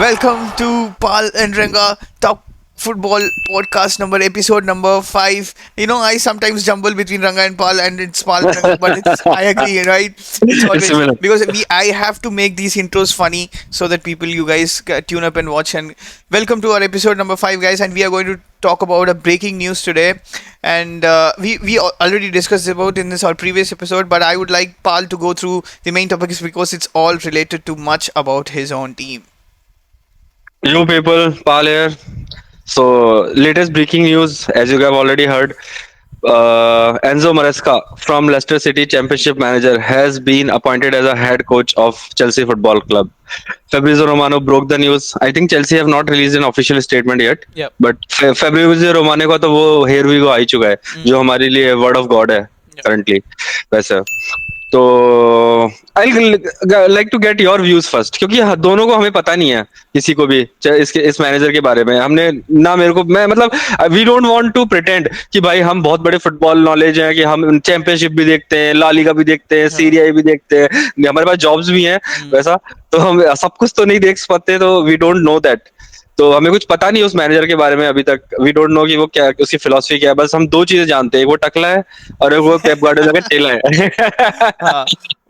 Welcome to Pal and Ranga Talk Football Podcast number episode number 5. I sometimes jumble between Ranga and Pal and it's Pal and Ranga, but I agree, right? It's It's always similar. because I have to make these intros funny so that you guys tune up and watch. And welcome to our episode number 5, guys. And we are going to talk about a breaking news today. And we already discussed about in this our previous episode, but I would like Pal to go through the main topics because it's all related to much about his own team. You people, Pal here. So, latest breaking news, as you have already heard, Enzo Maresca from Leicester City Championship manager has been appointed as a head coach of Chelsea Football Club. Fabrizio Romano broke the news. I think Chelsea have not released an official statement yet, Yep. but Fabrizio Romano का तो वो here we go आ ही चुका है, जो हमारे लिए word of God है Yep. currently. वैसे तो I like to get your views first, क्योंकि दोनों को हमें पता नहीं है किसी को भी इस मैनेजर के बारे में। हमने ना मेरे को मैं मतलब we don't want to pretend कि भाई हम बहुत बड़े फुटबॉल नॉलेज है, कि हम चैंपियनशिप भी देखते हैं, ला लीगा भी देखते हैं, सीरिया भी देखते हैं, हमारे पास जॉब्स भी हैं वैसा, तो हम सब कुछ तो नहीं देख पाते, तो वी डोंट नो दैट। तो हमें कुछ पता नहीं उस मैनेजर के बारे में अभी तक। वी डोंट नो कि वो क्या, उसकी फिलॉसफी क्या है। बस हम दो चीजें जानते हैं, वो टकला है और एक वो पेप गार्डियोला का चेला है। हाँ,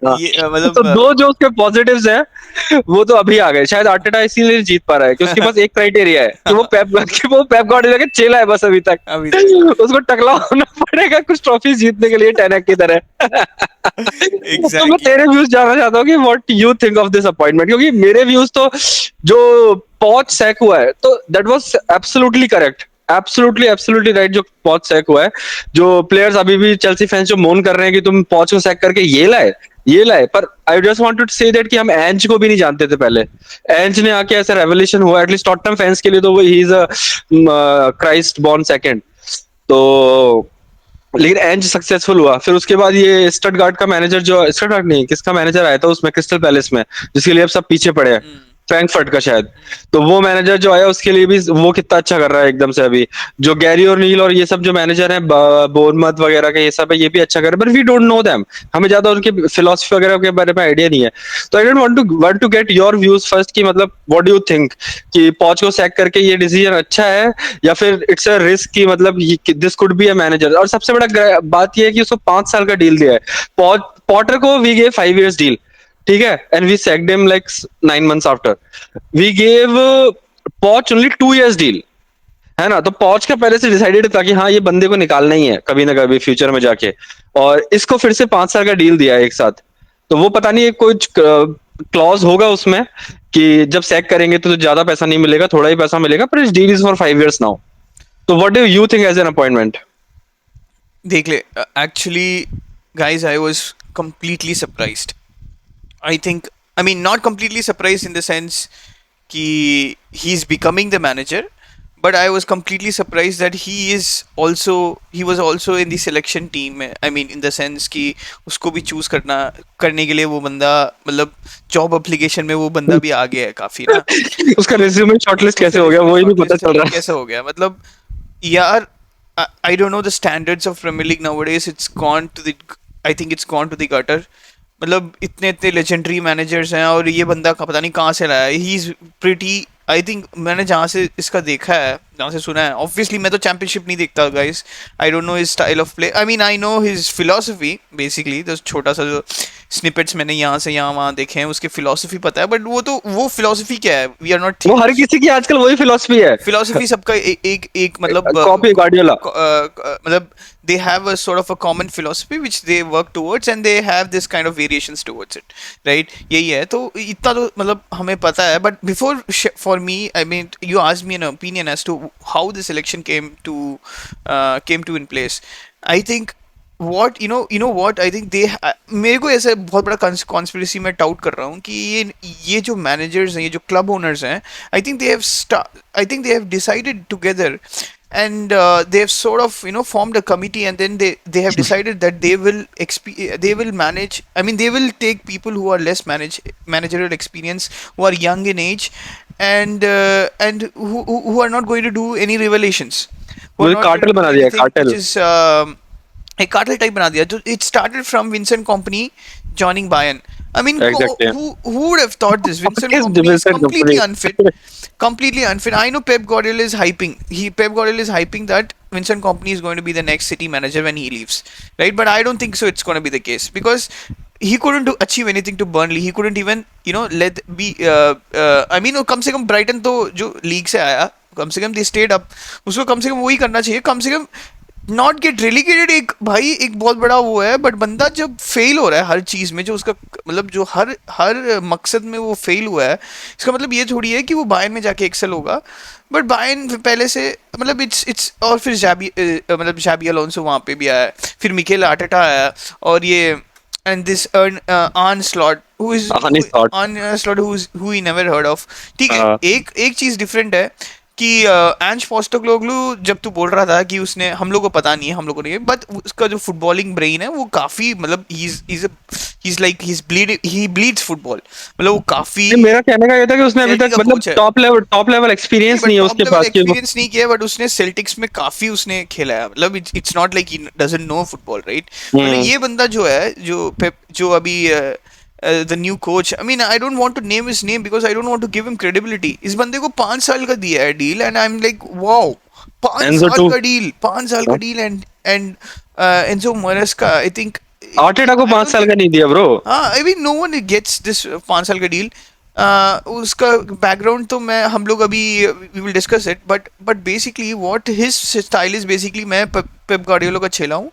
हाँ। ये तो मतलब दो जो उसके पॉजिटिव्स हैं वो तो अभी आ गए। शायद आर्टेटा इसीलिए जीत पा रहा है कि उसके पास एक क्राइटेरिया है कि वो पेप गार्डियोला का चेला है बस अभी तक। अभी तक उसको टकला होना पड़ेगा कुछ ट्रॉफी जीतने के लिए, टैनक की तरह। तो मैं एग्जैक्टली। तेरे व्यूज जानना चाहता हूँ कि what you think of this appointment, क्योंकि मेरे व्यूज तो जो पॉच सैक हुआ है तो that was absolutely correct, absolutely right. जो पॉच सैक हुआ है, जो प्लेयर्स अभी भी चेल्सी फैंस जो मोन कर रहे हैं कि तुम पॉच को सैक करके ये लाए, पर I just want to say that कि हम एंज को भी नहीं जानते थे पहले। एंज ने आके ऐसा रेवोल्यूशन हुआ, एटलीस्ट टॉटनहम फैंस के लिए तो वो he is a Christ born second. तो लेकिन एंज सक्सेसफुल हुआ, फिर उसके बाद ये स्टटगार्ट का मैनेजर, जो स्टटगार्ट नहीं किसका मैनेजर आया था उसमें क्रिस्टल पैलेस में, जिसके लिए अब सब पीछे पड़े हैं, फ्रैंकफर्ट का शायद। तो वो मैनेजर जो आया उसके लिए भी वो कितना अच्छा कर रहा है एकदम से अभी। जो गैरी और नील और ये सब जो मैनेजर हैं बोर्नमथ वगैरह का, ये सब है, ये भी अच्छा कर रहे हैं, but we don't know them. हमें ज्यादा उनके फिलोसफी वगैरह के बारे में आइडिया नहीं है। तो I don't want to get your views first कि मतलब व्हाट डू यू थिंक कि पॉच को सैक करके ये डिसीजन अच्छा है या फिर इट्स अ रिस्क कि मतलब this could be a manager. और सबसे बड़ा बात ये है कि उसको 5 साल का डील दिया है। पॉटर को वी गेव 5 years डील, ठीक है, and we sacked him like 9 months after. We gave Poch only 2 years deal, है ना। तो पॉच का पहले से डिसाइडेड था कि हाँ ये बंदे को निकालना ही है कभी ना कभी फ्यूचर में जाके, और इसको फिर से 5 साल का डील दिया है एक साथ। तो वो पता नहीं कुछ क्लॉज होगा उसमें कि जब सैक करेंगे तो ज्यादा पैसा नहीं मिलेगा, थोड़ा ही पैसा मिलेगा, पर इस deal is for 5 years now. तो what do you think as an appointment? देख ले, actually guys, I was completely surprised. I think, I mean, not completely surprised in the sense कि he's becoming the manager, but I was completely surprised that he was also in the selection team. I mean, in the sense कि उसको भी choose करने के लिए वो बंदा, मतलब जॉब एप्लीकेशन में वो बंदा भी आ गया है काफी ना। उसका रिज्यूमे शॉर्टलिस्ट कैसे उसका हो गया resume वो ही नहीं पता shortlist चल रहा कैसे हो गया, मतलब यार, I don't know the standards of Premier League nowadays. I think it's gone to the gutter. मतलब इतने इतने लेजेंडरी मैनेजर्स हैं और ये बंदा का पता नहीं कहाँ से लाया है। He is pretty, I think मैंने जहाँ से इसका देखा है, जहाँ से सुना है, ऑब्वियसली मैं तो चैंपियनशिप नहीं देखता guys. I don't know his style of play, I mean I know his philosophy basically. तो छोटा सा जो स्निपेट्स मैंने यहाँ से यहाँ वहाँ देखे हैं, उसके फिलोसफी पता है, बट वो फिलोसफी क्या है, वी आर नॉट। है। वो हर किसी की आजकल वही फिलॉसफी है, फिलोसफी सबका एक मतलब कॉपी गार्डियोला। मतलब they have a sort of a common philosophy which they work towards and they have this kind of variations towards it, right? यही है। तो इतना तो मतलब हमें पता है, but before for me, I mean, you asked me an opinion as to how this election came to in place. I think what you know what I think they मेरे को ऐसे बहुत बड़ा कॉन्स्पिरेसी में डाउट कर रहा हूँ कि ये जो मैनेजर्स हैं, ये जो क्लब ओनर्स हैं, I think they have decided together, and they have sort of formed a committee, and then they have decided that they will manage, I mean, they will take people who are less managerial experience, who are young in age, and who are not going to do any revelations, who वो are एक not going cartel to do बना दिया, anything which cartel. is एक cartel type बना दिया। तो it started from Vincent company joining Bayern. I mean, Exactly. who would have thought this? Vincent Kiss Kompany is Vincent completely Kompany. unfit. Completely unfit. I know Pep Guardiola is hyping. Pep Guardiola is hyping that Vincent Kompany is going to be the next City manager when he leaves, right? But I don't think so. It's going to be the case because he couldn't achieve anything to Burnley. He couldn't even let be. I mean, वो कम से कम Brighton तो जो league से आया, कम से कम they stayed up. उसको कम से कम वही करना चाहिए. कम से कम नॉट गेट रेलिगेटेड. एक भाई एक बहुत बड़ा वो है, बट बंदा जब फेल हो रहा है हर चीज में, जो उसका मतलब जो हर हर मकसद में वो फेल हुआ है, इसका मतलब ये थोड़ी है कि वो बायर्न में जाके एक्सेल होगा. बट बायर्न पहले से मतलब इट्स और फिर मतलब जाबी अलोंसो वहाँ पे भी आया, फिर मिकेल आर्टेटा आया, और ये and this earn slot Honest thought. who he never heard of. ठीक है, एक एक चीज डिफरेंट है कि एंज पोस्टेकोग्लू, जब तू बोल रहा था कि उसने, हम लोग को पता नहीं है, हम लोग को नहीं है, बट उसका जो फुटबॉलिंग ब्रेन है वो काफी मतलब ही ब्लीड्स फुटबॉल. मतलब वो काफी मेरा कहने का ये था कि उसने अभी सेल्टिक तक का मतलब कोच है. टॉप लेवल एक्सपीरियंस बट नहीं है टॉप उसके लेवल पास कि वो एक्सपीरियंस नहीं किया, बट उसने सेल्टिक्स में काफी उसने खेला है. मतलब it's not like he doesn't know football, right? मतलब ये बंदा जो है, जो अभी the new coach. I mean, I don't want to name his name because I don't want to give him credibility. इस बंदे को 5 साल का दिया है deal, and I'm like, wow, पांच एंजो साल टू का डील, 5 साल का deal, and Enzo Maresca, I think. Arteta को I पांच don't साल think. का नहीं दिया ब्रो. हाँ, I mean no one gets this 5 साल का डील. उसका बैकग्राउंड तो मैं हम लोग अभी we will discuss it, but basically what his style is, basically मैं पेप गार्डियोला का चेला हूँ,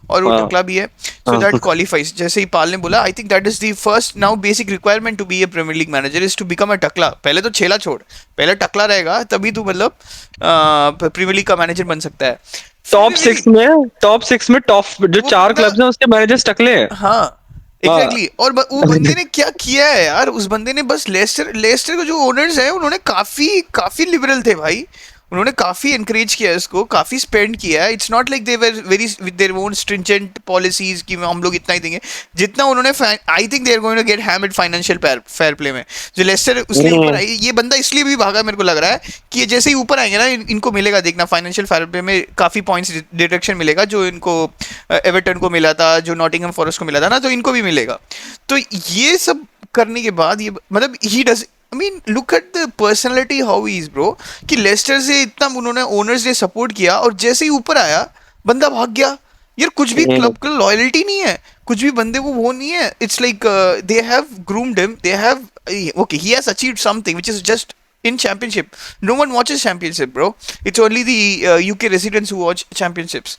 और वो हाँ टकला भी है, सो दैट क्वालिफाइज. जैसे ही पाल ने बोला, I think that is the first now basic requirement to be a Premier League manager is to become a टकला. पहले तो छेला छोड़, पहले टकला रहेगा तभी तू मतलब प्रीमियर लीग का मैनेजर बन सकता है. फिर टॉप भी सिक्स में टॉप जो वो 4 बंदा, क्लब्स हैं उसके मैनेजर्स टकले हैं. हाँ हाँ. Exactly exactly. और वो बंदे ने क्या किया है यार, उस बंदे ने बस लेस्टर के जो ओनर्स हैं उन्होंने काफी काफी लिबरल थे भाई. उन्होंने काफी एनकरेज किया इसको, काफी स्पेंड किया है. It's not like they were very with their own stringent policies कि हम लोग इतना ही देंगे. जितना उन्होंने, I think they are going to get hammered financial fair play में. जो लेस्टर उसलिए ऊपर आई, ये बंदा इसलिए भी भागा मेरे को लग रहा है कि ये जैसे ही ऊपर आएंगे ना, इनको मिलेगा देखना फाइनेंशियल फेयर प्ले में काफी पॉइंट्स डिडक्शन मिलेगा, जो इनको एवर्टन को मिला था, जो नॉटिंघम फॉरेस्ट को मिला था ना, तो इनको भी मिलेगा. तो ये सब करने के बाद ये मतलब he does, I mean look at the personality how he is bro, कि लेस्टर से इतना उन्होंने ओनर्स ने सपोर्ट किया, और जैसे ही ऊपर आया बंदा भाग गया. यार कुछ भी क्लब का लॉयल्टी नहीं है, कुछ भी बंदे को वो नहीं है. It's like they have groomed him, they have, okay he has achieved something which is just in championship. No one watches championship, bro. It's only the UK residents who watch championships.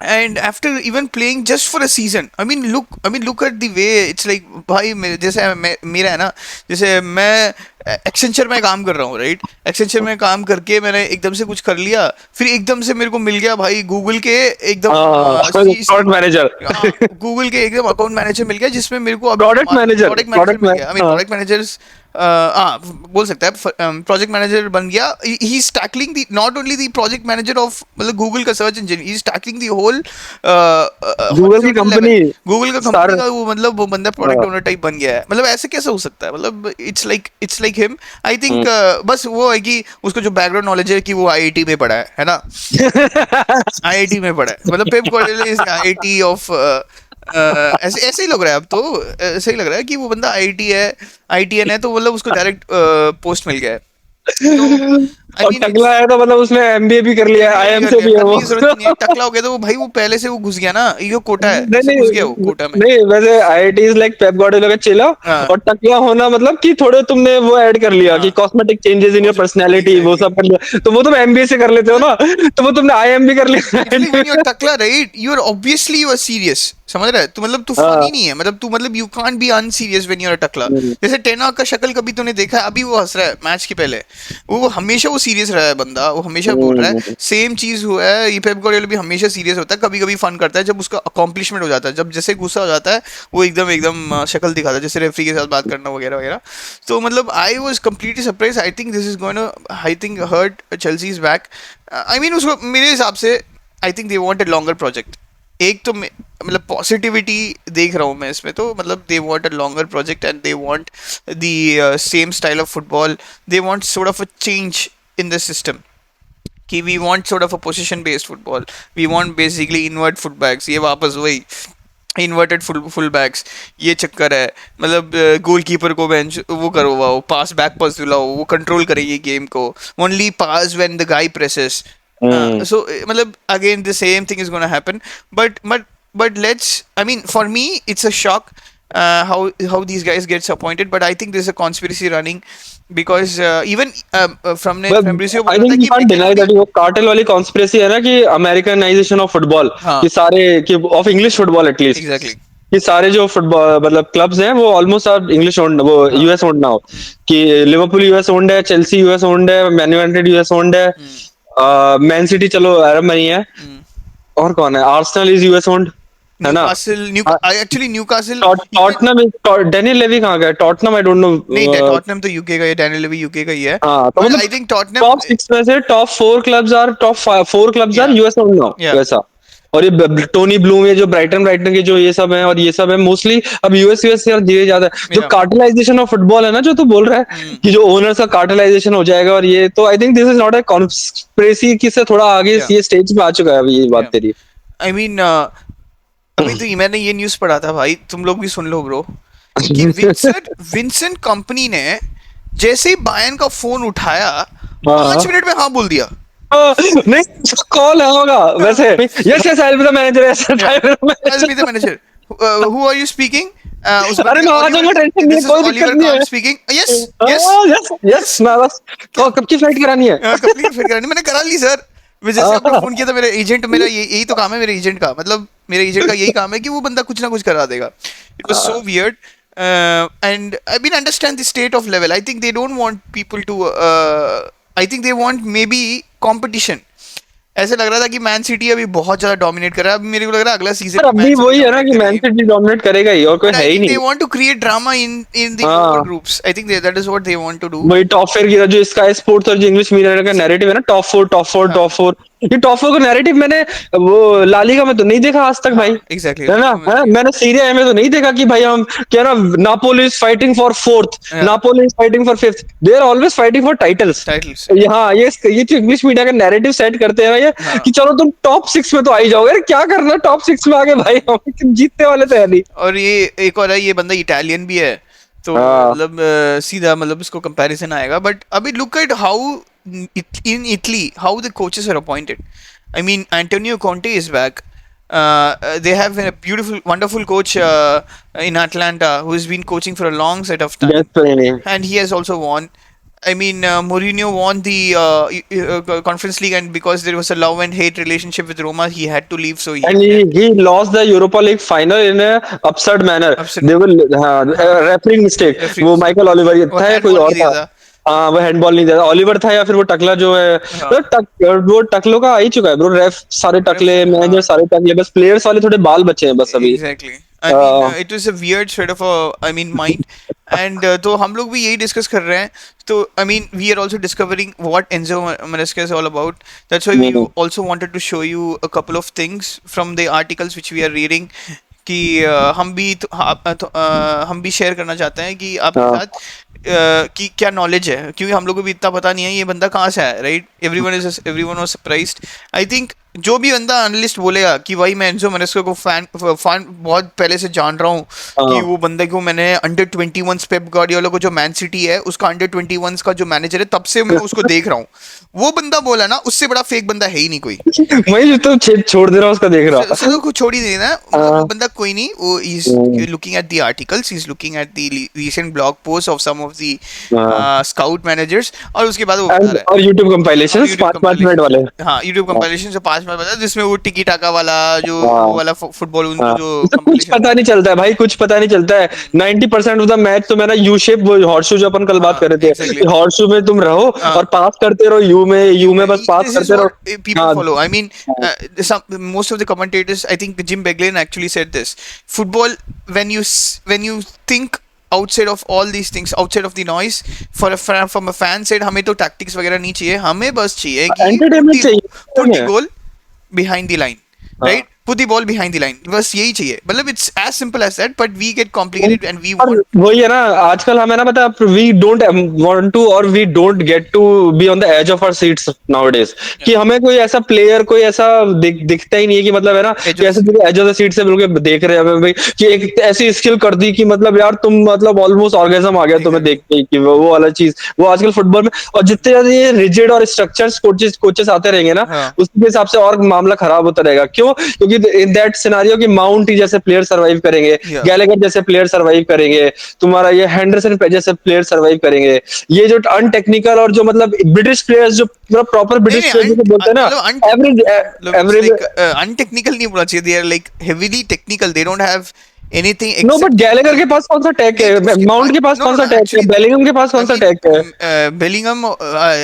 And after even playing just for a season, look at the way it's like, भाई जैसे मेरा है ना, जैसे मैं Accenture में काम कर रहा हूँ, राइट? एक्सेंचर में काम करके मैंने एकदम से कुछ कर लिया, फिर एकदम से मेरे को मिल गया भाई गूगल के एकदम प्रोडक्ट मैनेजर. गूगल के एकदम अकाउंट मैनेजर मिल गया, जिसमें मेरे को प्रोडक्ट मैनेजर प्रोडक्ट मिल गया. आई मीन प्रोडक्ट मैनेजर्स, बोल सकता है प्रोजेक्ट मैनेजर बन गया. He is tackling the not only the project manager of मतलब गूगल का search engine, he is tackling the whole Google की कंपनी. गूगल का कंपनी का वो मतलब वो बंदा प्रोडक्ट ओनर टाइप बन गया है. मतलब ऐसे कैसे हो सकता है? मतलब it's like him. I think बस वो है कि उसको जो बैकग्राउंड नॉलेज है कि वो आईआईटी में पढ़ा है ना. आईआईटी में पढ़ा है, मतलब Pep Guardiola is IIT of, ऐसे ऐसे ही लग रहा है अब तो. ऐसे ही लग रहा है कि वो बंदा आईआईटी है, आईटीएन है, तो मतलब उसको डायरेक्ट पोस्ट मिल गया है. तो और टकला है तो मतलब उसने एमबीए भी कर लिया है, आईएम से भी है वो. टकला हो गया तो वो भाई वो पहले से वो घुस गया ना, ये कोटा है, नहीं घुस गया वो कोटा में. नहीं, वैसे IIT is like Pep Guardiola का चेला. हाँ. और टकला होना मतलब कि थोड़े तुमने वो ऐड कर लिया कि cosmetic changes in your personality, वो सब कर लिया, तो वो तुम एमबीए से कर लेते हो ना, तो वो तुमने आईएम भी कर लिया. when you're टकला, right, you are obviously you are serious. समझ रहा है तू? मतलब तू फनी नहीं है, मतलब तू मतलब you can't be unserious when you're a टकला. जैसे टेनॉक का शक्ल कभी तूने देखा है? अभी वो हंस रहा है मैच के पहले, वो हमेशा वो सीरियस रहा है बंदा, वो हमेशा बोल रहा है. सेम चीज हुआ है, ये पेप गार्डियोला भी हमेशा सीरियस होता है, कभी कभी फन करता है जब उसका अकॉम्प्लिशमेंट हो जाता है, जब जैसे गुस्सा हो जाता है वो एकदम एकदम शक्ल दिखाता है, जैसे रेफरी के साथ बात करना वगैरह वगैरह. तो मतलब I was completely surprise. I think this is going to, I think hurt Chelsea's back. I mean उसको मेरे हिसाब से I think they want a longer project. एक तो मतलब पॉजिटिविटी देख रहा हूँ मैं इसमें, तो मतलब they want a longer project and they want the same style of football. They want sort of a change in the system, कि we want sort of a position based football, we want basically invert fullbacks. ये वापस वही inverted full backs, ये चक्कर है। मतलब goalkeeper को bench वो करवाओ, पास बैक पास दिलाओ, वो कंट्रोल करेगी गेम को, only pass when the guy presses. Hmm. So मतलब again the same thing is going to happen, but let's, I mean, for me it's a shock how these guys gets appointed, but I think there's a conspiracy running because even from But Fabrizio I बोल रहा था think you कि can't deny McAlary, that वो cartel वाली conspiracy है ना कि Americanisation of football, हाँ कि सारे कि of English football at least, exactly, कि सारे जो फुटबॉल मतलब क्लब्स हैं वो ऑलमोस्ट आर इंग्लिश ओन्ड, वो हाँ यूएस ओन्ड नाउ। कि लिवरपूल यूएस ओन्ड है, चेल्सी यूएस ओन्ड है, मैन यूनाइटेड यूएस ओन्ड है, मैन सिटी चलो अरब में ही है, और कौन है, आर्सेनल इज यूएस ओन्ड, है ना। Newcastle, actually Newcastle, Tottenham, Daniel Levy कहाँ गया, टॉटनम आई डोंट नहीं नो। टॉटनहम तो यूके का है, डैनियल लेवी यूके का ही है, हाँ तो बट मतलब I think Tottenham, top six में से top four clubs are, top four clubs are या यूएस ओन्ड नाउ या वैसा। और ये टोनी ब्लूम है जो ब्राइटन ब्राइटन के जो ये सब है, और ये सब है मोस्टली अब यूएस से धीरे ज्यादा जो या कार्टलाइजेशन ऑफ फुटबॉल है ना, जो तू बोल रहा है कि जो ओनर्स का कार्टलाइजेशन हो जाएगा, और ये तो आई think this is not a conspiracy, की से थोड़ा आगे या ये स्टेज पे आ चुका है अभी ये बात या तेरी। आई मीन अभी तो मैंने ये न्यूज़ पढ़ा था भाई, तुम लोग भी सुन लो ब्रो, कि विंसेंट कंपनी ने जैसे ही बायन का फोन उठाया, हाँ 5 मिनट में हाँ बोल दिया। नहीं, कॉल होगा वैसे, yes yes I will be the manager, yes Yeah. I will be the I'll be the manager. manager. Who are you speaking? उस अरे बंदे मैं ने आ Oliver, जाऊंगा, टेंशन नहीं है, this is कोई Oliver दिक्कत नहीं Kahn है। speaking. Yes, yes, yes yes yes. मैं बस कब की फ्लाइट करानी है। कंप्लीट फिर करानी मैंने करा ली सर। मैं जैसे आपने फोन किया था, मेरा एजेंट, मेरा यही तो काम है मेरे एजेंट का, मतलब मेरे एजेंट का यही काम है कि वो बंदा कुछ ना कुछ करा देगा। It was so weird, and I been understand the state of level. I think they don't want people to, I think they want maybe competition. ऐसे लग रहा था कि मैन सिटी अभी बहुत ज्यादा डोमिनेट कर रहा है, अभी मेरे को लग रहा है अगला सीजन पर मैन अभी सिटी वही है ना डोमिनेट कि मैन करेगी। सिटी डोमिनेट करेगा ही, और कोई But है I ही think they नहीं। want to create drama in the lower हाँ groups. I think that is what they want to do. वही टॉप फोर की जो स्काई स्पोर्ट्स और जो इंग्लिश मीडिया का नैरेटिव है ना, टॉप फोर टॉप फोर हाँ टॉप फोर, ये टॉप फोर का नैरेटिव मैंने वो लालिगा में तो नहीं देखा आज तक भाई, हाँ एग्जैक्टली, है ना, लालिगा में है नहीं मैंने सीरिया ए में तो नहीं देखा कि भाई हम क्या ना, Napoli is fighting for fourth, है। Napoli is fighting for fifth, they are always fighting for titles. Titles, हाँ ये जो इंग्लिश मीडिया का नैरेटिव सेट करते हैं ये, हाँ। कि चलो तुम टॉप सिक्स में तो आ ही जाओगे, अरे क्या करना टॉप सिक्स में आगे भाई, हम जीतने वाले तो है नहीं। और ये एक और है, ये बंदा इटालियन भी है, तो हाँ मतलब सीधा मतलब इसको कंपैरिजन आएगा। बट अभी look at how in Italy how the coaches are appointed. I mean Antonio Conte is back. They have a beautiful, wonderful coach in Atlanta who has been coaching for a long set of time, desperately. and he has also won. I mean, Mourinho won the Conference League, and because there was a love and hate relationship with Roma, he had to leave. So he And left. he lost the Europa League final in a absurd manner. Upset They man. will हाँ हाँ, refereeing mistake, referee वो mistake. Michael Oliver वो था या कोई handball और नहीं दिया था। था। हाँ वो हैंडबॉल नहीं दिया, ओलिवर था या फिर वो टकला जो है, हाँ, वो टकलों का आ ही चुका है ब्रो, रेफ सारे रेफ, टकले, मैनेजर हाँ, सारे टकले, बस प्लेयर्स वाले थोड़े बाल बचे हैं बस अभी। exactly. I mean, uh, it was a weird sort of a, I mean, mind. And तो हम लोग भी यही डिस्कस कर रहे हैं। तो I mean, we are also discovering what Enzo Maresca is all about. That's why we also wanted to show you a couple of things from the articles which we are reading, कि हम भी share करना चाहते हैं कि आपके हाँ साथ कि क्या नॉलेज है, क्योंकि हम लोग को भी इतना पता नहीं है ये बंदा कहाँ से है, right. Everyone was surprised. I think जो भी बंदा एनालिस्ट बोलेगा कि भाई मैं एंजो मैनेस्को को फैन बहुत पहले से जान रहा हूँ, कि हाँ वो बंदे को मैंने अंडर 21 पेप गार्डियोला को जो मैन सिटी है उसका अंडर 21 का जो मैनेजर है तब से मैं उसको देख रहा हूँ, वो बंदा बोला ना, उससे बड़ा फेक बंदा है ही नहीं कोई। वही जो तो छोड़ दे रहा हूँ उसका देख रहा। सो को छोड़ ही देना, मतलब वो हाँ बंदा कोई नहीं, वो is hmm, looking at the articles, he is looking at the recent blog post of some of the हाँ स्काउट मैनेजर्स, और उसके बाद वो बता रहा है। और यूट्यूब और कंपाइलेशन यूट्यूब 5 5 मिनट वाले। कंपाइलेशन, हाँ यूट्यूब हाँ कंपाइलेशन से 5 मिनट बता, जिसमें वो टिकी टाका वाला जो वो हाँ वाला फुटबॉल उनको हाँ जो तो कुछ कंपाइलेशन। पता नहीं चलता है भाई, कुछ पता नहीं चलता है। 90% ऑफ द मैच तो मेरा यू शेप, वो हॉर्स शू जो अपन कल बात हाँ कर रहे एग्जैक्टली, थे, हॉर्स शू में तुम रहो हाँ और पास करते रहो, यू you में बस पास this is करते रहो। what people हाँ follow. I mean, हाँ most of the commentators, I think Jim Beglin actually said this. Football, when you think outside of all these things, outside of the noise, from a fan side, हमें तो tactics वगैरह नहीं चाहिए, हमें बस चाहिए कि एंटरटेनमेंट चाहिए put the है। goal behind the line, हाँ right? put the ball behind the line. बस यही चाहिए, मतलब it's as simple as that, but we get complicated and we और want. वही है ना, आजकल हमें ना पता, वी डोंट वांट टू और we don't get to be on the edge of our seats nowadays, कि हमें कोई ऐसा प्लेयर, कोई ऐसा दिखता ही नहीं है कि मतलब है ना, Edge कि of ऐसे the edge of the seat से बिल्कुल देख रहे हैं हमें भाई, कि एक ऐसी स्किल कर दी कि मतलब यार तुम मतलब ऑलमोस्ट ऑर्गेजम आ गया तुम्हें देख के, कि वो वाला चीज वो आजकल फुटबॉल में। और जितने ज्यादा ये रिजिड और स्ट्रक्चर्स कोचेस कोचेस आते रहेंगे ना, हाँ उसके हिसाब से और मामला खराब होता रहेगा। क्यों? क्योंकि इन दैट सिनेरियो कि माउंट ही जैसे प्लेयर सर्वाइव करेंगे, yeah. गैलेगर जैसे प्लेयर सर्वाइव करेंगे, तुम्हारा ये हैंडरसन जैसे प्लेयर सर्वाइव करेंगे, ये जो अनटेक्निकल और जो मतलब ब्रिटिश प्लेयर्स जो मतलब प्रॉपर नहीं ब्रिटिश नहीं प्लेयर जिसे बोलते हैं ना, मतलब एवरेज मतलब it's एवरेज। like untechnical नहीं बोलना चाहिए, they are like heavily technical, they don't have anything no but except Gallagher के पास कौन सा टैग नहीं तो है, उसके माउंट के पास no कौन no सा no टैग है, actually बेलिंगम के पास I कौन सा mean टैग है? Bellingham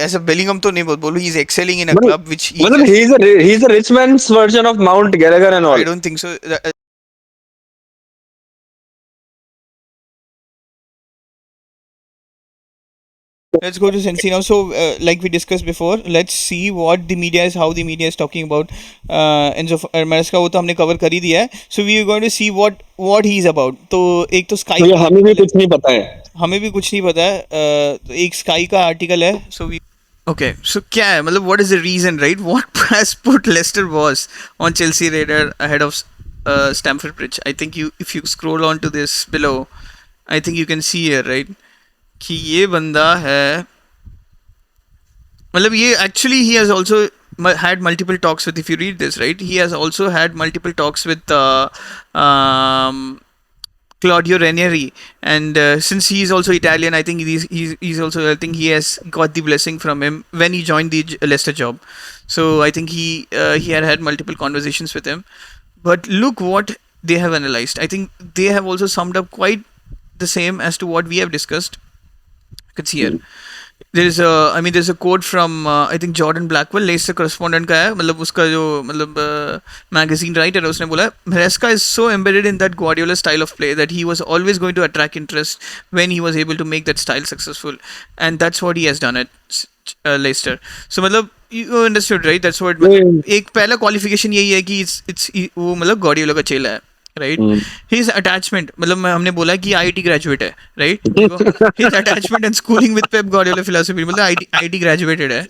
ऐसा Bellingham तो नहीं बोलूँ, he is excelling in a मतलब club which he मतलब just he is a rich mains version of mount Gallagher and I all. don't think so. Let's go to Sensi now. So, like we discussed before, let's see what the media is, how the media is talking about Enzo Maresca. वो तो हमने cover कर ही दिया है. So we are going to see what he is about. तो एक तो Sky तो ये का हमें भी article है. कुछ नहीं पता है। हमें भी कुछ नहीं पता है. तो एक Sky का article है. So we okay. So क्या है? मतलब what is the reason, right? What has put Leicester boss on Chelsea radar ahead of Stamford Bridge? I think if you scroll on to this below, I think you can see here, right? कि ये बंदा है, मतलब ये actually he has also had multiple talks with, if you read this right, he has also had multiple talks with Claudio Ranieri, and since he is also Italian, I think he's also, I think he has got the blessing from him when he joined the Leicester job. So I think he had multiple conversations with him. But look what they have analyzed. I think they have also summed up quite the same as to what we have discussed. You can see here. There's a quote from I think Jordan Blackwell, Leicester correspondent का है, मतलब उसका जो मतलब magazine writer है, उसने बोला है Maresca is so embedded in that Guardiola style of play that he was always going to attract interest when he was able to make that style successful, and that's what he has done at Leicester. So मतलब you understood right, that's what मतलब एक पहला qualification यही है कि it's वो मतलब Guardiola का चेला है, राइट. हिज अटैचमेंट, मतलब हमने बोला कि आईआईटी ग्रेजुएट है, right. His attachment and schooling with Pep Guardiola philosophy, मतलब आईआईटी ग्रेजुएटेड है.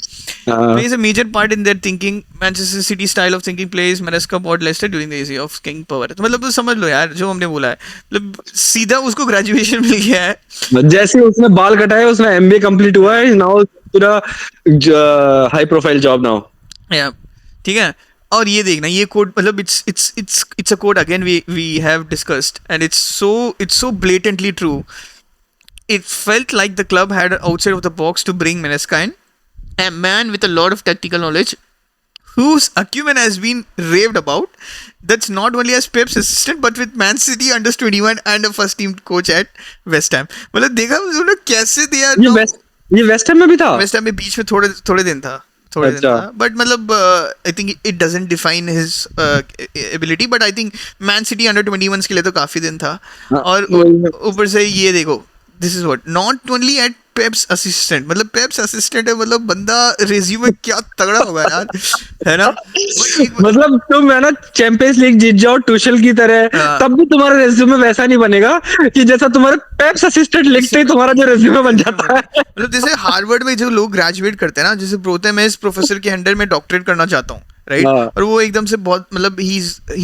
plays a major part in their thinking. Manchester City style of thinking plays Maresca bought Leicester during the era of King Power. तो मतलब तो समझ लो यार जो हमने बोला है, मतलब सीधा उसको ग्रेजुएशन मिल गया है. जैसे उसने बाल कटाए, उसने एमबीए कंप्लीट हुआ है, नाउ पूरा हाई प्रोफाइल जॉब नाउ। या ठीक है. और ये देखना, ये कोड मतलब it's a code again we have discussed, and it's so blatantly true. It felt like the club had outside of the box to bring Manesca in, a man with a lot of tactical knowledge, whose acumen has been raved about. That's not only as Pep's assistant, but with Man City under 21 and a first team coach at West Ham. मतलब देखा उन्होंने कैसे दिया. ये West Ham में भी था? West Ham में बीच में थोड़े दिन था, थोड़े दिन था, बट मतलब I think it doesn't define his ability, but I think man city under 21 के लिए तो काफी दिन था. और ऊपर से ये देखो, this is what, not only at Pep's assistant, मतलब पेप्स असिस्टेंट है, मतलब बंदा रिज्यूमे क्या तगड़ा होगा यार, है ना. मतलब तुम है ना चैंपियंस लीग जीत जाओ टूशल की तरह, तब भी तुम्हारा रेज्यूमे वैसा नहीं बनेगा कि जैसा तुम्हारा पेप्स असिस्टेंट लिखते ही तुम्हारा जो रेज्यूमे बन जाता है. मतलब जैसे हार्वर्ड में जो लोग ग्रेजुएट करते हैं ना, जैसे बोलते हैं मैं इस प्रोफेसर के अंडर में डॉक्टरेट करना चाहता हूँ, राइट. और वो एकदम से बहुत मतलब he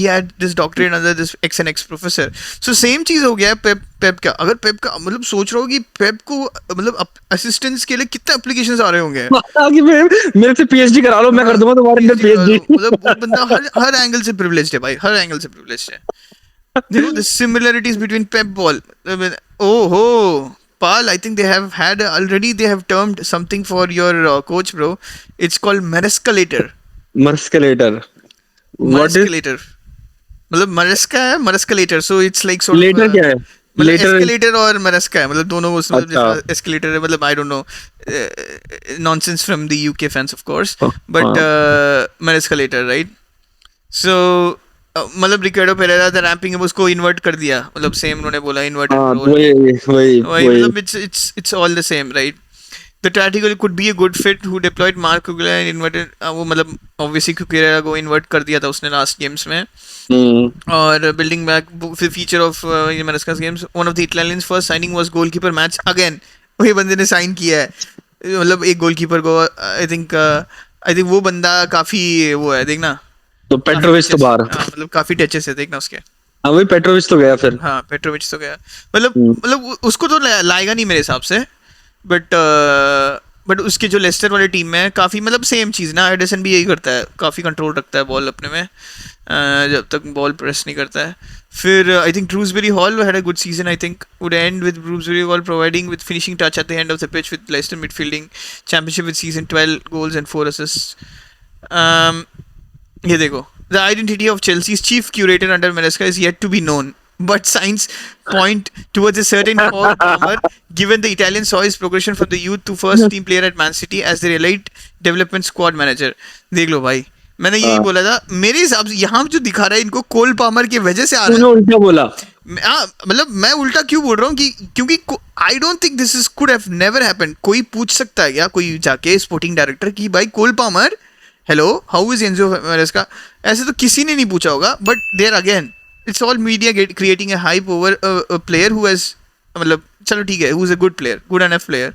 had this doctorate under this ex an ex professor. So same चीज हो गया है पेप का. अगर पेप का मतलब सोच रहा हो कि पेप को मतलब असिस्टेंट्स के लिए कितने एप्लीकेशंस आ रहे होंगे कि मेरे से पीएचडी करा लो, मैं कर दूंगा तुम्हारे अंदर पीएचडी. मतलब वो बंदा हर एंगल से प्रिविलेज्ड है भाई, हर एंगल से प्रिविलेज्ड है. देखो the similarities between Pep ball. ओहो Pal, I think they have termed something for your coach, bro. It's called Marescalator. Marescalator. Marescalator. मतलब Maresca है, Marescalator. So it's like sort Later of क्या है? मतलब Later escalator और Maresca है, मतलब दोनों उसमें अच्छा. escalator है, मतलब I don't know, nonsense from the UK fans of course, but Marescalator, right? So मतलब रिकार्डो पेरेरा द रैंपिंग है, उसको इन्वर्ट कर दिया, मतलब सेम उन्होंने बोला इन्वर्टेड रोल. वही मतलब it's all the same, right. the tactical could be a good fit who deployed Mark Cucurella and inverted वो मतलब obviously Cucurella को invert कर दिया था उसने last games में और building back the feature of Maresca's games one of the Italians first signing was goalkeeper match again वही बंदे ने sign किया है मतलब एक goalkeeper को I think वो बंदा काफी वो है देखना तो पेट्रोविच तो बाहर मतलब काफी टचेस है देखना उसके हाँ वही पेट्रोविच तो गया फिर हाँ पेट्रोविच तो गया मतलब उसको तो लाएगा नहीं मेरे हिसाब से बट उसके जो लेस्टर वाली टीम में काफ़ी मतलब सेम चीज़ ना एडिसन भी यही करता है काफ़ी कंट्रोल रखता है बॉल अपने में जब तक बॉल प्रेस नहीं करता है फिर I think Dewsbury-Hall had a good season I think would end with Dewsbury-Hall providing with finishing touch at the end of the pitch with Leicester midfielding championship with season 12 goals and 4 assist ये देखो the identity of Chelsea's chief curator under Maresca is yet to be known but signs point towards a certain Paul Palmer given the Italian saw his progression from the youth to first team player at Man City as their elite development squad manager देख लो भाई मैंने यही बोला था मेरे हिसाब से यहाँ जो दिखा रहा है इनको कोल पामर की वजह से आ रहा है उल्टा बोला मतलब मैं उल्टा क्यों बोल रहा हूँ कि क्योंकि I don't think this is could have never happened कोई पूछ सकता है क्या कोई जाके स्पोर्टिंग डायरेक्टर की भाई Cole Palmer hello how is Enzo Maresca ऐसे तो किसी ने नहीं पूछा होगा but there again it's all media creating a hype over a player who has मतलब चलो ठीक है who is a good player good enough player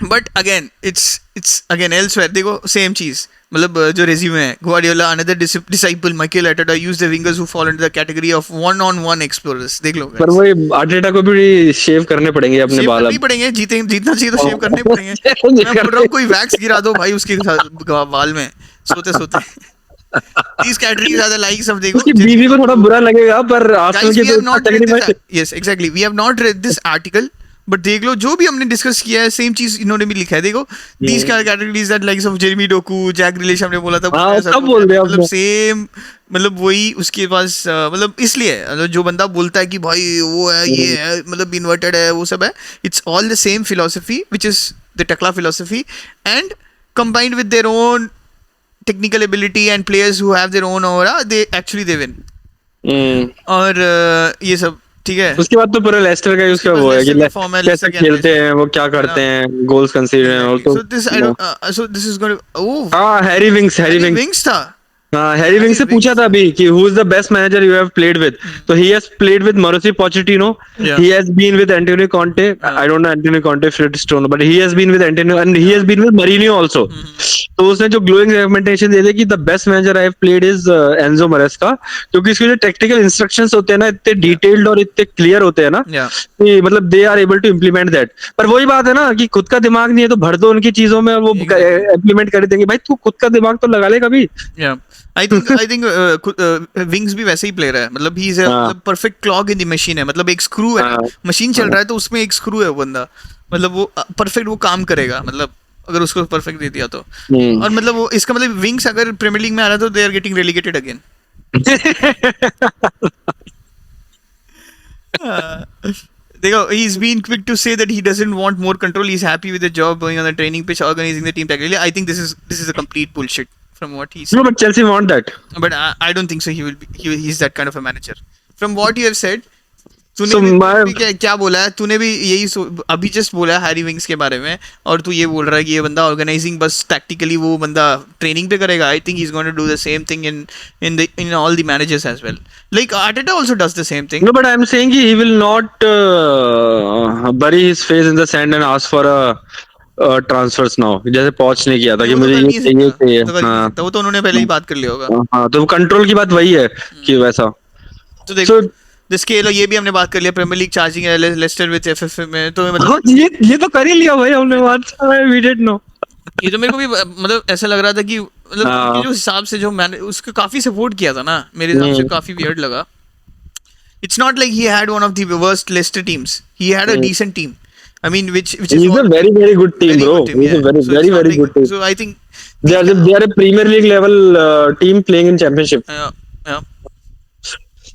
but again it's again elsewhere देखो सेम चीज मतलब जो रेज्यूमे है Guardiola another disciple Mikel Arteta use the wingers who fall into the category of one-on-one explorers देख लो पर वही Arteta को भी शेव करने पड़ेंगे अपने बाल नहीं पड़ेंगे जीतना चाहिए तो शेव करने पड़ेंगे मैं बोल रहा हूँ कोई वैक्स गिरा दो भाई उसके बाल में सोते सोते these categories are the likes of देखो उसकी बीवी को थोड़ा बुरा लगेगा पर आर्सेनल के तो yes exactly we have not read this article but देख लो जो भी हमने डिस्कस किया है सेम चीज इन्होंने भी लिखा है देखो these categories that likes of Jeremy Doku Jack Grealish हमने बोला था मतलब सेम मतलब वही उसके पास मतलब इसलिए जो बंदा बोलता है कि भाई वो है ये है मतलब इन्वर्टेड है वो सब है it's all the same philosophy which is the टकला philosophy and combined with their own technical ability and players who have their own aura they actually they win और ये सब ठीक है उसके बाद तो पूरा लेस्टर का उसका वो है कि कैसे खेलते हैं वो क्या करते हैं गोल्स कंसीडर हैं और तो so this is going to हां हैरी विंग्स था हैरी विंग से पूछा था अभी कि who is the best manager you have played with तो he has played with Mauricio Pochettino he has been with Antonio Conte I don't know Antonio Conte Fredstone but he has been with Antonio and he has been with Mourinho also तो उसने जो glowing recommendation दे दी कि the best manager I have played is Enzo मरेस्का क्योंकि इसके जो technical instructions होते हैं ना इतने डिटेल्ड और इतने क्लियर होते हैं ना कि मतलब they are able to implement that पर वही बात है ना कि खुद का दिमाग नहीं है तो भर दो उनकी चीजों में वो इम्प्लीमेंट कर देंगे भाई तू खुद का दिमाग तो लगा ले कभी आई थिंक विंग्स भी वैसे ही प्लेयर है मतलब he is a perfect clog in the machine है मतलब एक स्क्रू है मशीन चल रहा है तो उसमें एक स्क्रू है वो बंदा मतलब वो परफेक्ट वो काम करेगा मतलब अगर उसको परफेक्ट दे दिया तो और मतलब वो इसका मतलब विंग्स अगर प्रीमियर लीग में आ रहा तो they are getting relegated again देखो he is being quick to say that he doesn't want more control he is happy with the job going on the training pitch organizing the team tactically I think this is a complete bullshit from what he said no but Chelsea want that but I don't think so he will be he's that kind of a manager from what you have said तूने क्या बोला है तूने भी यही अभी just बोला Harry wings के बारे में और तू ये बोल रहा है कि ये बंदा ऑर्गेनाइजिंग बस टैक्टिकली वो बंदा ट्रेनिंग पे करेगा I think he is going to do the same thing in all the managers as well like Arteta also does the same thing no but I am saying he will not bury his face in the sand and ask for a transfers now जैसे पॉच ने किया था कि मुझे ये चाहिए हां तो वो तो उन्होंने पहले ही बात कर लिया होगा हां तो कंट्रोल की बात वही है कि वैसा तो देखो द स्केल ये भी हमने बात कर लिया Premier League charging Leicester with FF में तो मतलब ये तो कर ही लिया भाई हमने बात वी डिड नो ये तो मेरे को भी मतलब ऐसा लग रहा था कि मतलब जो हिसाब से जो मैंने उसको काफी सपोर्ट किया था ना मेरे हिसाब से काफी वियर्ड लगा it's not like he had one of the worst Leicester teams he had a decent team I mean which is a very good team bro he's a very good team so I think they are a Premier League level team playing in championship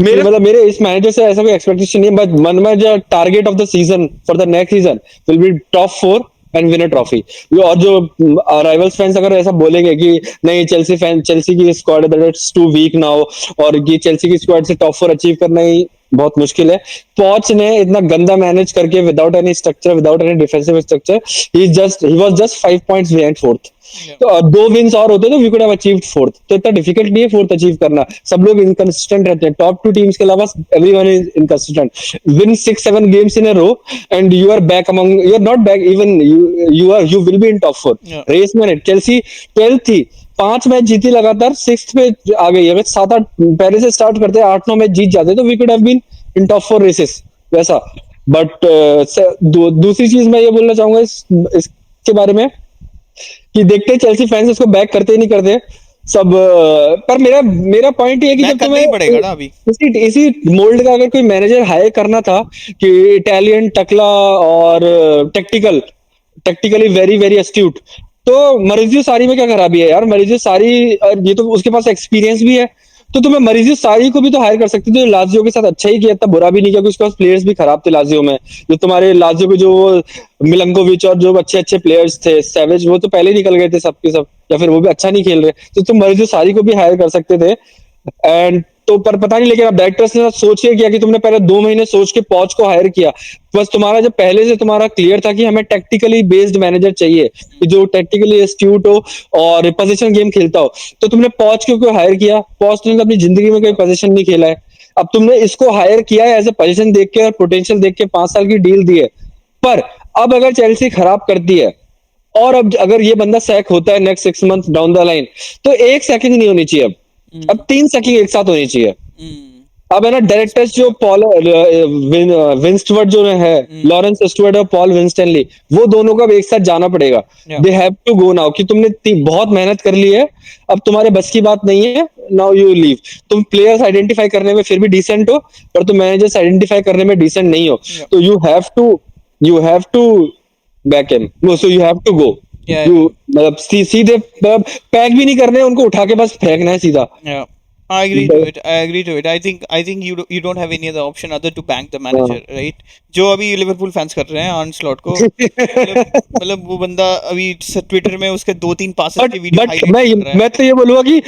मेरे इस manager से ऐसा कोई expectation नहीं है but मन में जो target of the season for the next season will be top 4 and win a trophy और जो राइवल्स फैंस अगर ऐसा बोलेंगे कि नहीं चेल्सी की squad that is too weak now और ये चेल्सी की स्क्वाड से टॉप 4 अचीव करना ही बहुत मुश्किल है। पॉच ने इतना गंदा मैनेज करके without any structure, without any defensive structure, he was just 5 points behind fourth. Yeah. तो 2 विन्स और होते तो we could have achieved fourth. तो इतना डिफिकल्ट नहीं है फोर्थ अचीव करना। सब लोग इनकंसिस्टेंट रहते हैं, टॉप 2 टीम्स के अलावा everyone is inconsistent. Win 6-7 games in a row and you are back among, you are not back, even you will be in top 4 Yeah. Race में। चेल्सी 12th थी, 5 match जीती लगातार, 6th पे आ गई है। 7-8 पहले से स्टार्ट करते, 8-9 मैच जीत जाते तो we could have been in top 4 races वैसा। बट दूसरी चीज मैं ये बोलना चाहूंगा इसके बारे में कि देखते चेल्सी फैंस इसको बैक करते ही नहीं करते सब। पर मेरा मेरा पॉइंट ये है कि बैक जब करना तुम्हें ही पड़ेगा ना अभी। इसी मोल्ड का अगर कोई मैनेजर हायर करना था कि इटालियन, टकला और टेक्टिकली वेरी वेरी एस्ट्यूट, तो मरिजियो सारी में क्या खराबी है यार? मरिजियो सारी, और ये तो उसके पास एक्सपीरियंस भी है, तो तुम्हें मरिजियो सारी को भी तो हायर कर सकते थे। लाजियो के साथ अच्छा ही किया, इतना बुरा भी नहीं किया, उसके पास प्लेयर्स भी खराब थे लाजियो में। जो तुम्हारे लाजियो के जो मिलंकोविच और जो अच्छे अच्छे प्लेयर्स थे, सैवेज, वो तो पहले ही निकल गए थे सबके सब, या फिर वो भी अच्छा नहीं खेल रहे, तो तुम मरिजियो सारी को भी हायर कर सकते थे। एंड तो पर पता नहीं, लेकिन अब डायरेक्टर्स ने सोच के किया कि तुमने पहले 2 महीने सोच के पॉच को हायर किया। बस तुम्हारा जब पहले से तुम्हारा क्लियर था कि हमें टेक्टिकली बेस्ड मैनेजर चाहिए, कि जो टेक्टिकली एस्ट्यूट हो और पोजीशन गेम खेलता हो, तो तुमने पॉच क्यों हायर किया? पॉच ने तो अपनी जिंदगी में कोई पोजीशन नहीं खेला है। अब तुमने इसको हायर किया है एज ए पोजीशन देख के और पोटेंशियल देख के, 5 साल की डील दी है। पर अब अगर चेल्सी खराब करती है और अब अगर ये बंदा सैक होता है next 6 month down the line, तो एक सैकिंग नहीं होनी चाहिए अब 3 सैकिंग एक साथ होनी चाहिए। अब है ना, डायरेक्टर्स जो पॉल विंस्टवर्ट जो है, लॉरेंस स्टुअर्ट और पॉल विंस्टनली, वो दोनों को अब एक साथ जाना पड़ेगा। Yeah. They have to go now, कि तुमने बहुत मेहनत कर ली है, अब तुम्हारे बस की बात नहीं है, नाउ यू लीव। तुम प्लेयर्स आइडेंटिफाई करने में फिर भी डिसेंट हो, पर तुम मैनेजर्स आइडेंटिफाई करने में डिसेंट नहीं हो। Yeah. तो you have to back in, no, so you have to go. Yeah. You मतलब सीधे पैक भी नहीं करने, उनको उठा के बस फेंकना है सीधा। Yeah, I agree to it. I agree to it. I think you don't have any other option other to bank the manager, right? जो अभी लिवरपूल फैंस कर रहे हैं आर्न स्लॉट को, मतलब वो बंदा अभी ट्विटर में उसके 2-3 पासेस की वीडियो बट हाईलाइट मैं कर रहा है। मैं तो ये बोलूंगा कि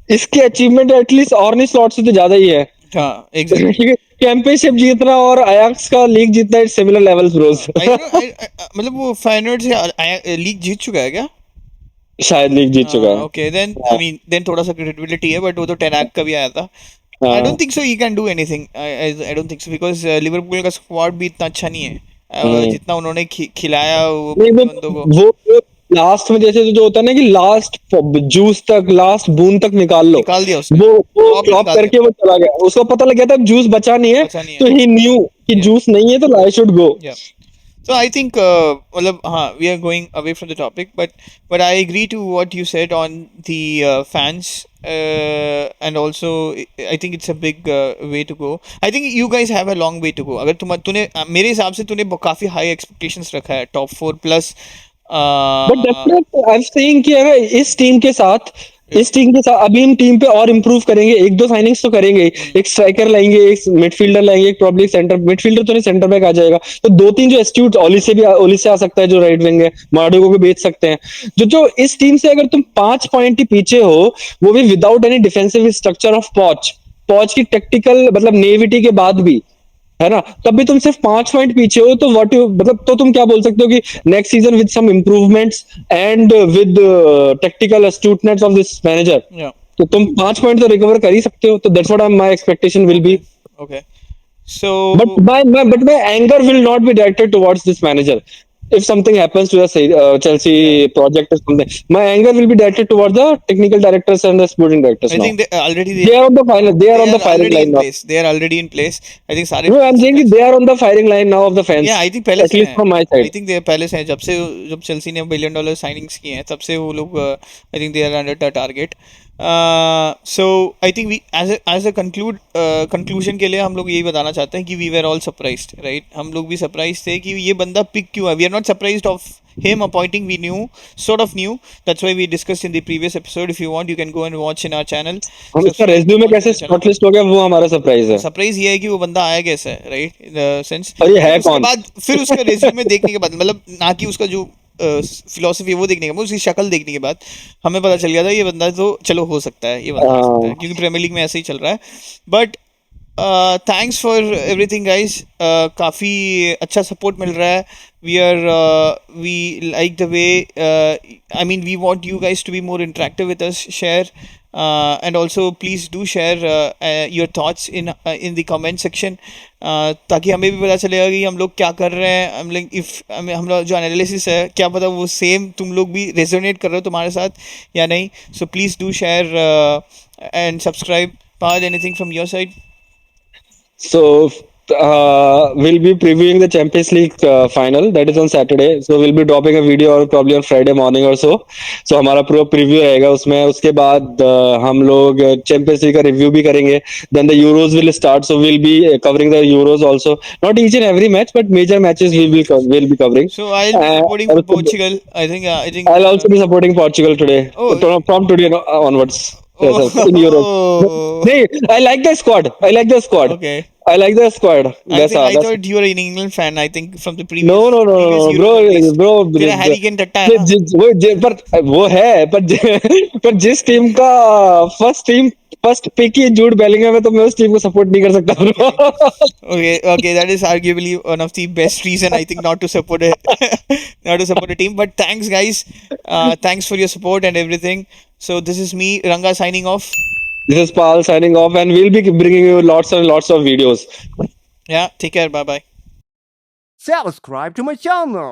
इसकी अचीवमेंट एटलीस्ट ऑर्नी स्लॉट से तो ज्यादा ही है। हाँ, एग्जैक्टली। चैंपियनशिप जीतना और अयाक्स का लीग जीतना, इट्स सिमिलर लेवल्स ब्रोस। मतलब वो फाइनल से लीग जीत चुका है क्या? शायद लीग जीत चुका है। Okay, then I mean then थोड़ा सा क्रेडिबिलिटी है, बट वो तो टेनाक का भी आया था। I don't think so he can do anything. I don't think so, because Liverpool का स्क्वाड भी इतना अच्छा नहीं है जितना उन्होंने खिलाया वो नहीं, बंदों को। वो लास्ट में जैसे जो होता है ना कि लास्ट जूस तक, लास्ट बूंद तक निकाल लो, निकाल दिया उसने, वो Klopp फ्लॉप निकाल करके वो चला गया। उसको पता लग गया था जूस बचा नहीं है, बचा नहीं है। तो ही न्यू कि जूस नहीं है, तो I should go. Yeah. So I think मतलब हाँ, we are going away from the topic, but I agree to what you said on the fans, and also I think it's a big way to go. I think you guys have a long way to go. अगर तूने मेरे हिसाब से तूने काफी high expectations रखा है, top 4 plus। But definitely I am saying कि अगर इस टीम के साथ अभी हम टीम पे और इम्प्रूव करेंगे, 1-2 साइनिंग्स तो करेंगे। एक स्ट्राइकर लाएंगे, एक मिडफील्डर लाएंगे, एक प्रॉब्ली सेंटर मिडफील्डर तो नहीं, सेंटर बैक आ जाएगा, तो 2-3 जो एस्ट्यूट, ओली से आ सकता है जो राइट विंग है, मार्डोगो को बेच सकते हैं। जो इस टीम से अगर तुम 5 पॉइंट ही पीछे हो, वो भी without any defensive structure of पॉच की टेक्टिकल मतलब नेविटी के बाद भी, है ना, तब भी तुम सिर्फ 5 पॉइंट पीछे हो, तो व्हाट यू मतलब, तो तुम क्या बोल सकते हो कि next season with some improvements and with tactical astuteness of this manager, Yeah. तो तुम 5 पॉइंट तो रिकवर कर ही सकते हो। तो that's what my expectation will be. Okay. So But my anger will not be directed towards this manager. If something happens to the Chelsea project or something, my anger will be directed towards the technical directors and the sporting directors I now. think They are on the final. They are on the firing already line in now. place. They are already in place. I think सारे No, I'm saying they are on the firing line now of the fans. Yeah, I think पहले At से least हैं। from my I side. think they पहले से हैं, जब Chelsea ने $1 billion signings किए हैं, तब से वो लोग I think they are under the target. So I think we as a conclusion के लिए हम लोग यही बताना चाहते हैं कि we were all surprised, right? हम लोग भी surprised थे कि ये बंदा pick क्यों है। We are not surprised of him appointing. We sort of knew. That's why we discussed in the previous episode. If you want, you can go and watch in our channel. हम इसका resume में कैसे shortlist हो गया, वो हमारा surprise है। Surprise ये है कि वो बंदा आया कैसे, राइट, इन द सेंस। और ये है उसके कौन? बाद फिर उसका रेज्यूमे देखने के बाद, मतलब ना कि उसका जो फिलोसफी वो देखने के बाद, उसकी शक्ल देखने के बाद हमें पता चल गया था ये बंदा तो चलो हो सकता है, ये बंदा हो सकता है, क्योंकि प्रीमियर लीग में ऐसे ही चल रहा है। But thanks for everything guys. काफ़ी अच्छा सपोर्ट मिल रहा है. We like the way, I mean we want you guys to be more interactive with us. Share and also please do share your thoughts in the comment section, ताकि हमें भी पता चलेगा कि हम लोग क्या कर रहे हैं. हम लोग हम लोग जो एनालिसिस है, क्या पता वो सेम तुम लोग भी रेजोनेट कर रहे हो तुम्हारे साथ या नहीं. So please do share and subscribe. Parth, anything from your side? So we'll be previewing the Champions League final that is on Saturday. So we'll be dropping a video or probably on Friday morning or so. So हमारा पूरा preview रहेगा उसमें. उसके बाद हम लोग Champions League का review भी करेंगे. Then the Euros will start. So we'll be covering the Euros also. Not each and every match, but major matches we'll be covering. So I'll be supporting for और Portugal. I think. I'll also be supporting Portugal today. Oh, From today onwards. Yes, yes, in Euros. oh, Hey, I like the squad. I like the squad. okay. I like the squad. I That's thought you were an England fan. I think from the no, no, no, previous no, Euros at least. bro, तेरा Harry Kane टट्टा है ना? पर वो है पर जिस team का first pick ही जूड Bellingham है, तो मैं उस टीम को सपोर्ट नहीं कर सकता bro. Okay. That is arguably one of the best reason I think not to support a not to support a team. But thanks, guys. Thanks for your support and everything. So this is me, Ranga, signing off. This is Paul signing off, and we'll be bringing you lots and lots of videos. Yeah. Take care. Bye bye. Subscribe to my channel.